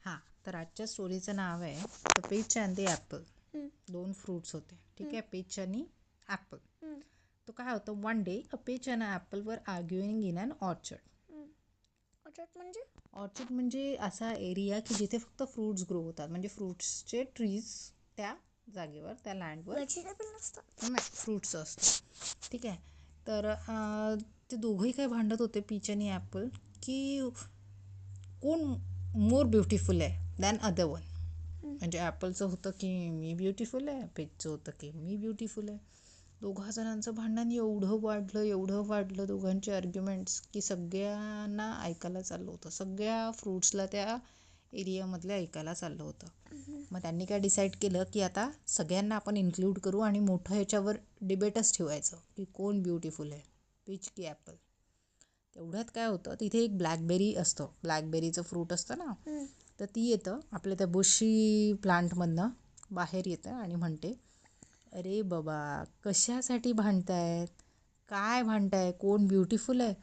हां, तर आजच्या स्टोरीचं नाव आहे the peach and the apple. दोन फ्रुट्स होते, ठीक आहे, पीच आणि ॲपल. तो काय होतं, one day a peach and apple were arguing in an orchard. Orchard म्हणजे असा एरिया की जिथे फक्त फ्रुट्स ग्रो होतात, म्हणजे फ्रुट्सचे ट्रीज त्या जागेवर, त्या लँडवर नाही, फ्रुट्स असतात, ठीक आहे. तर ते दोघंही काय भांडत होते, पीच आणि ॲपल, की कोण मोर ब्युटिफुल आहे दॅन अदर वन. म्हणजे ॲपलचं होतं की मी ब्युटिफुल आहे, पीचचं होतं की मी ब्युटिफुल आहे. दोघा जणांचं भांडण एवढं वाढलं दोघांचे आर्ग्युमेंट्स, की सगळ्यांना ऐकायला चाललं होतं, सगळ्या फ्रुट्सला त्या एरियामधल्या ऐकायला चाललं होतं. मग त्यांनी काय डिसाईड केलं की आता सगळ्यांना आपण इन्क्लूड करू आणि मोठं ह्याच्यावर डिबेटच ठेवायचं की कोण ब्युटिफुल आहे, पीच की ॲपल. तेवढ्यात काय होतं, तिथे एक ब्लॅकबेरी असतं, ब्लॅकबेरीचं फ्रूट असतं ना, तर ती येतं आपल्या त्या बुशी प्लांटमधनं बाहेर येतं आणि म्हणते, अरे बाबा कशासाठी भांडतायत, काय भांडताय, कोण ब्युटिफुल आहे,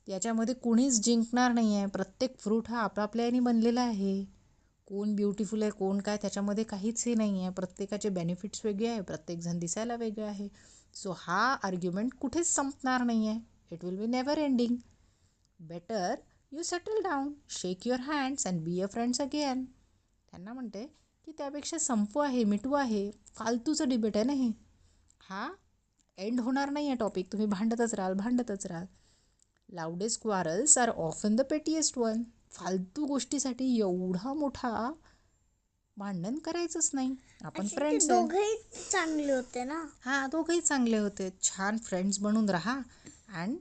याच्यामध्ये कुणीच जिंकणार नाही आहे. प्रत्येक फ्रूट हा आपापल्या याने बनलेला आहे. कोण ब्युटिफुल आहे कोण काय त्याच्यामध्ये काहीच हे नाही आहे. प्रत्येकाचे बेनिफिट्स वेगळे आहे, प्रत्येकजण दिसायला वेगळे आहे. सो हा आर्ग्युमेंट कुठेच संपणार नाही आहे. It will be never ending. Better you settle down, shake your hands and B a friends again. त्यांना म्हणते की त्यापेक्षा संपू आहे, मिटू आहे, फालतूचं डिबेट आहे ना हे. हा एंड होणार नाही आहे टॉपिक, तुम्ही भांडतच राहाल. Loudest quarrels are often the pettiest one. फालतू गोष्टीसाठी एवढा मोठा भांडण करायचंच नाही, आपण फ्रेंड्स आहे. दोघेही चांगले होते ना. हां, दोघंही चांगले होते, छान फ्रेंड्स बनून राहा and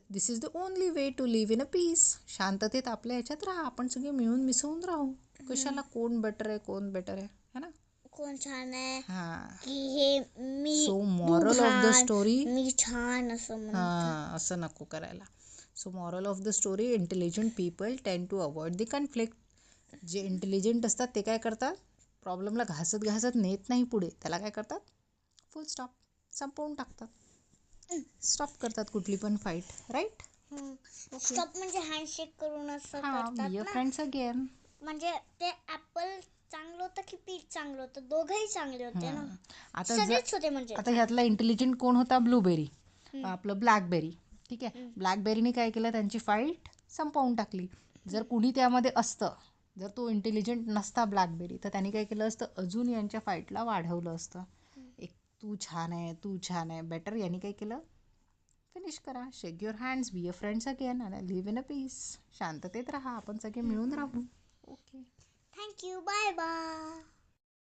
this is the only way to live in a peace. शांततेत आपल्या ह्याच्यात राहा, आपण सगळे मिळून मिसळून राहू. कशाला कोण बेटर आहे है ना. कोण छान आहे हां, की हे मी सो तू मॉरल ऑफ द घाण स्टोरी, मी छान असं म्हणतात. हां, असं नको करायला. So moral of the story, intelligent people tend to avoid the conflict. जे इंटेलिजंट असतात ते काय करतात, प्रॉब्लेमला घासत नेत नाही पुढे, त्याला काय करतात, फुल स्टॉप, संपवून टाकतात, स्टॉप करतात कुठली पण फाईट, राईट. स्टॉप म्हणजे हँडशेक करून असं हां, करतात बी अ ना. Friends again. म्हणजे ते ॲपल चांगलं होतं की पीच चांगलं होतं, दोघंही चांगले होते ना, आता सगळेच होते म्हणजे. आता ह्यातला इंटेलिजंट कोण होता, ब्लूबेरी, आपलं ब्लॅकबेरी, ठीक आहे. ब्लॅकबेरीने काय केलं, त्यांची फाईट संपवून टाकली. जर कुणी त्यामध्ये असतं, जर तो इंटेलिजंट नसता ब्लॅकबेरी, तर त्यांनी काय केलं असतं, अजून यांच्या फाईटला वाढवलं असतं. एक तू छान आहे, बेटर यांनी काय केलं, फिनिश करा, shake your hands, be a friends again आणि लिव्ह इन अ पीस. शांततेत राहा, आपण सगळे मिळून राहू. Okay, thank you, bye bye.